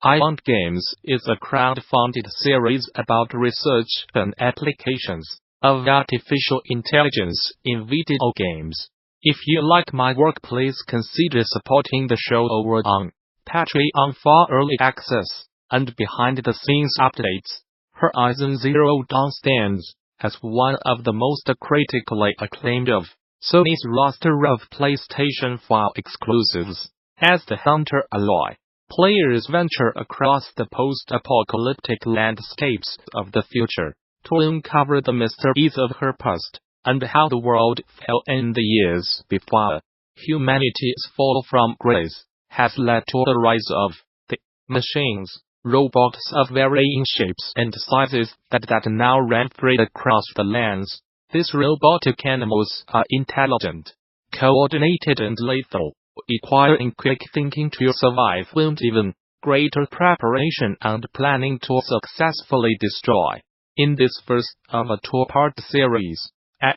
I Want Games is a crowd-funded series about research and applications of artificial intelligence in video games. If you like my work, please consider supporting the show over on Patreon for early access and behind-the-scenes updates. Horizon Zero Dawn stands as one of the most critically acclaimed of Sony's roster of PlayStation 5 exclusives. As the Hunter Aloy, players venture across the post-apocalyptic landscapes of the future to uncover the mysteries of her past and how the world fell in the years before. Humanity's fall from grace has led to the rise of the machines, robots of varying shapes and sizes that now run free across the lands. These robotic animals are intelligent, coordinated and lethal, requiring quick thinking to survive and even greater preparation and planning to successfully destroy. In this first of a two-part series,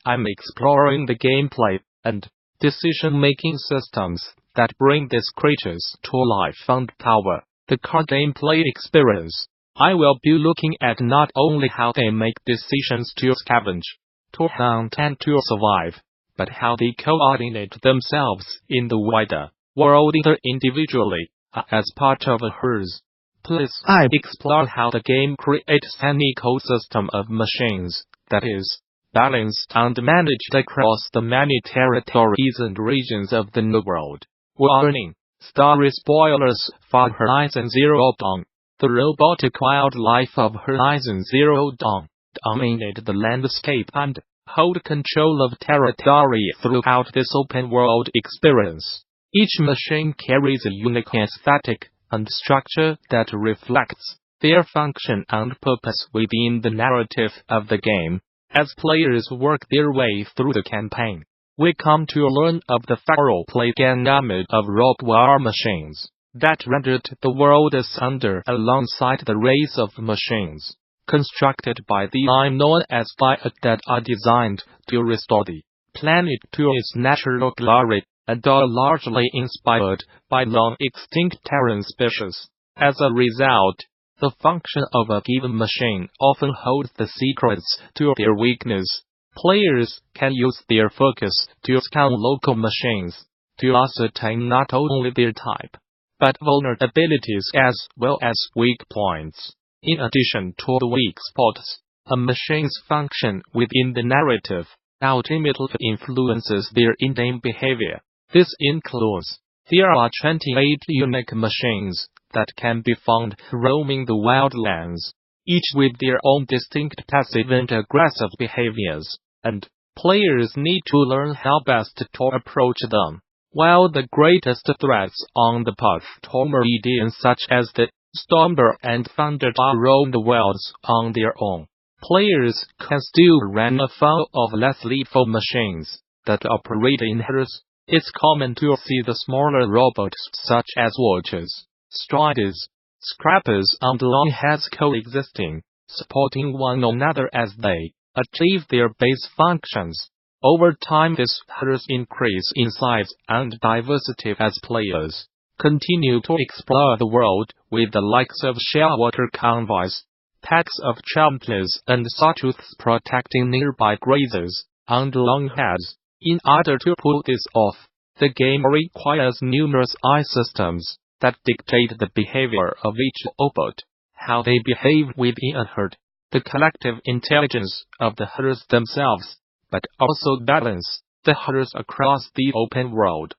I'm exploring the gameplay and decision-making systems that bring these creatures to life and power the core gameplay experience. I will be looking at not only how they make decisions to scavenge, to hunt and to survive, but how they coordinate themselves in the wider world either individually or as part of a hers. Plus, I explore how the game creates an ecosystem of machines that is balanced and managed across the many territories and regions of the new world. Warning: story spoilers for Horizon Zero Dawn. The robotic wildlife of Horizon Zero Dawn dominate the landscape and hold control of territory throughout this open-world experience. Each machine carries a unique aesthetic and structure that reflects their function and purpose within the narrative of the game. As players work their way through the campaign, we come to learn of the thorough-play gamut of rogue war machines that rendered the world asunder alongside the race of machines constructed by the unknown as that are designed to restore the planet to its natural glory and are largely inspired by long-extinct Terran species. As a result, the function of a given machine often holds the secrets to their weakness. Players can use their focus to scan local machines to ascertain not only their type, but vulnerabilities as well as weak points. In addition to the weak spots, a machine's function within the narrative ultimately influences their in-game behavior. This includes, there are 28 unique machines that can be found roaming the wildlands, each with their own distinct passive and aggressive behaviors, and players need to learn how best to approach them. While the greatest threats on the path to Meridian such as the Stormbear and Thunderdart roam the worlds on their own, players can still run afoul of less lethal machines that operate in herds. It's common to see the smaller robots such as Watchers, Striders, Scrappers and Longheads coexisting, supporting one another as they achieve their base functions. Over time, these herds increase in size and diversity as players continue to explore the world with the likes of Shellwater convoys, packs of champions and sawtooths protecting nearby grazers, and longheads. In order to pull this off, the game requires numerous eye systems that dictate the behavior of each robot, how they behave within a herd, the collective intelligence of the herds themselves, but also balance the herds across the open world.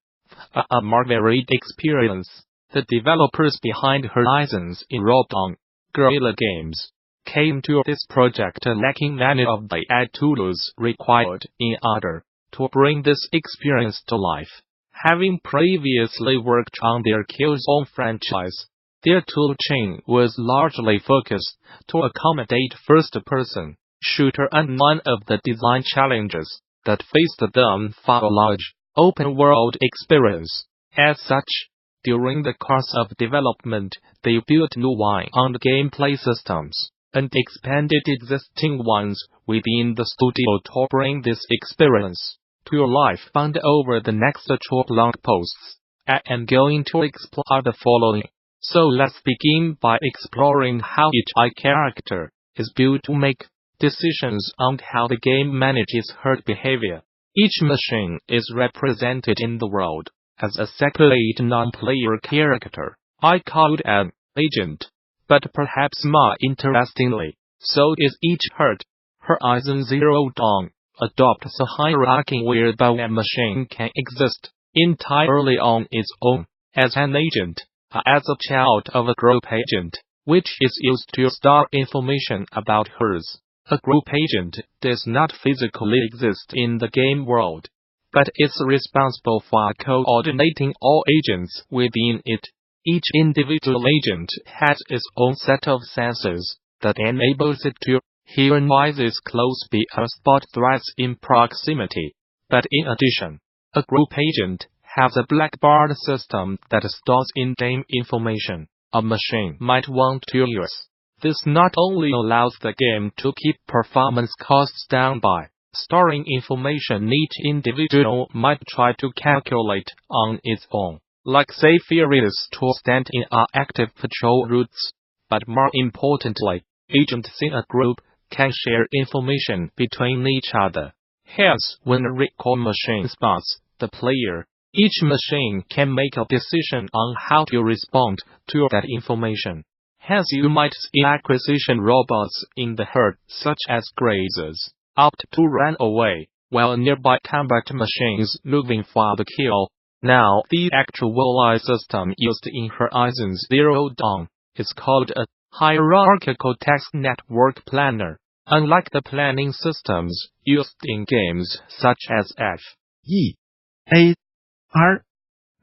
A more varied experience. The developers behind Horizon Zero Dawn, Guerrilla Games, came to this project lacking many of the AI tools required in order to bring this experience to life. Having previously worked on their Killzone franchise, their toolchain was largely focused to accommodate first-person shooter and none of the design challenges that faced them for a large, open-world experience. As such, during the course of development, they built new and gameplay systems, and expanded existing ones within the studio to bring this experience to life. And over the next 2 blog posts, I am going to explore the following. So let's begin by exploring how each character is built to make decisions on how the game manages herd behavior. Each machine is represented in the world as a separate non-player character. I call it an agent. But perhaps more interestingly, so is each herd. Horizon Zero Dawn adopts a hierarchy whereby a machine can exist entirely on its own, as an agent, or as a child of a group agent, which is used to store information about herds. A group agent does not physically exist in the game world, but is responsible for coordinating all agents within it. Each individual agent has its own set of sensors that enables it to hear noises close by or spot threats in proximity. But in addition, a group agent has a blackboard system that stores in-game information a machine might want to use. This not only allows the game to keep performance costs down by storing information each individual might try to calculate on its own, like say ferries to stand in our active patrol routes, but more importantly, agents in a group can share information between each other. Hence, when a recall machine spots the player, each machine can make a decision on how to respond to that information. Hence you might see acquisition robots in the herd, such as grazers, opt to run away, while nearby combat machines moving for the kill. Now, the actual system used in Horizon Zero Dawn is called a hierarchical task network planner. Unlike the planning systems used in games such as F, E, A, R,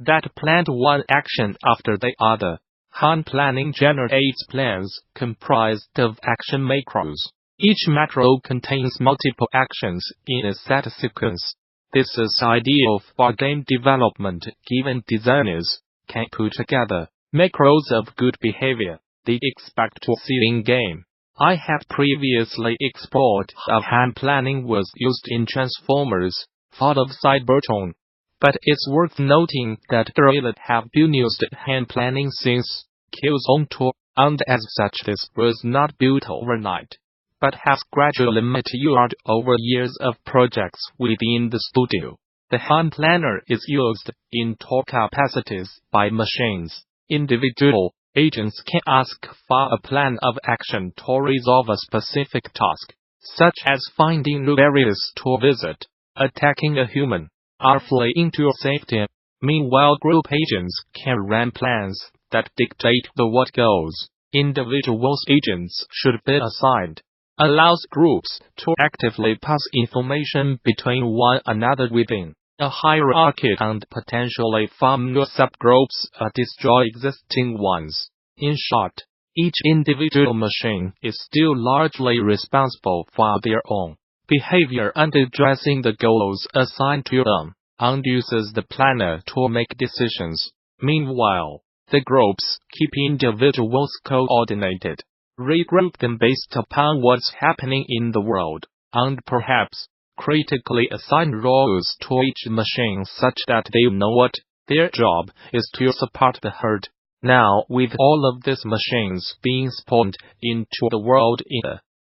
that planned one action after the other, Han planning generates plans comprised of action macros. Each macro contains multiple actions in a set sequence. This is ideal for game development given designers can put together macros of good behavior they expect to see in-game. I have previously explored how Han planning was used in Transformers, Fall of Cybertron. But it's worth noting that Gorilla have been used Han planning since Killzone 2, and as such this was not built overnight, but has gradually matured over years of projects within the studio. The Han planner is used in two capacities by machines. Individual agents can ask for a plan of action to resolve a specific task, such as finding new areas to visit, attacking a human, or fleeing to safety. Meanwhile, group agents can run plans that dictate what goals individual agents should be assigned. Allows groups to actively pass information between one another within a hierarchy and potentially form new subgroups or destroy existing ones. In short, each individual machine is still largely responsible for their own behavior and addressing the goals assigned to them, and uses the planner to make decisions. Meanwhile, the groups keep individuals coordinated, regroup them based upon what's happening in the world, and perhaps critically assign roles to each machine such that they know what their job is to support the herd. Now, with all of these machines being spawned into the world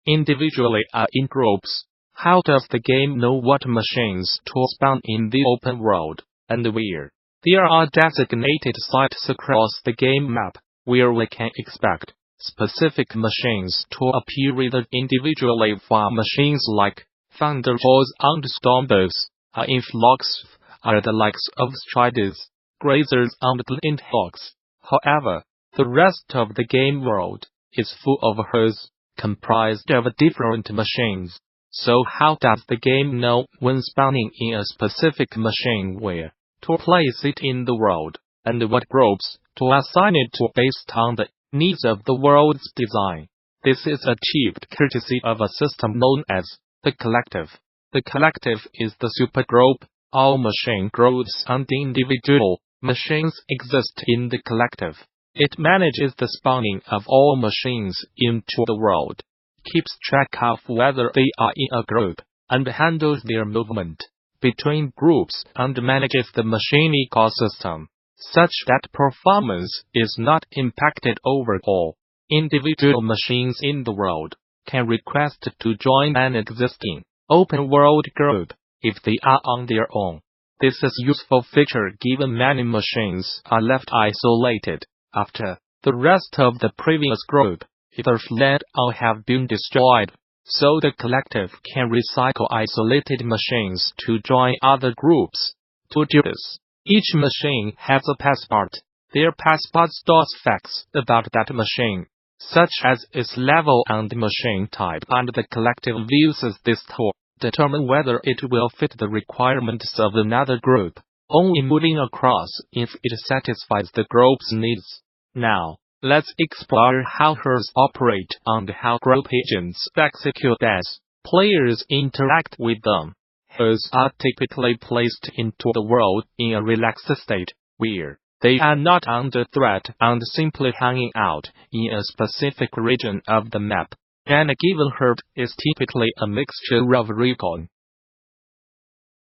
individually or in groups, how does the game know what machines to spawn in the open world, and where? There are designated sites across the game map, where we can expect specific machines to appear either individually for machines like Thunderbolts and Stormbows, or in flocks, are the likes of Striders, Grazers and Linthawks. However, the rest of the game world is full of herds, comprised of different machines. So how does the game know when spawning in a specific machine where to place it in the world, and what groups to assign it to based on the needs of the world's design? This is achieved courtesy of a system known as the collective. The collective is the supergroup. All machine groups and individual machines exist in the collective. It manages the spawning of all machines into the world, keeps track of whether they are in a group, and handles their movement between groups and manages the machine ecosystem. such that performance is not impacted overall. Individual machines in the world can request to join an existing open-world group if they are on their own. This is a useful feature given many machines are left isolated after the rest of the previous group either fled or have been destroyed, so the collective can recycle isolated machines to join other groups. To do this, each machine has a passport. Their passport stores facts about that machine, such as its level and machine type, and the collective uses this to determine whether it will fit the requirements of another group, only moving across if it satisfies the group's needs. Now, let's explore how HERs operate and how group agents execute as players interact with them. HERs are typically placed into the world in a relaxed state, where they are not under threat and simply hanging out in a specific region of the map. And a given herd is typically a mixture of recon,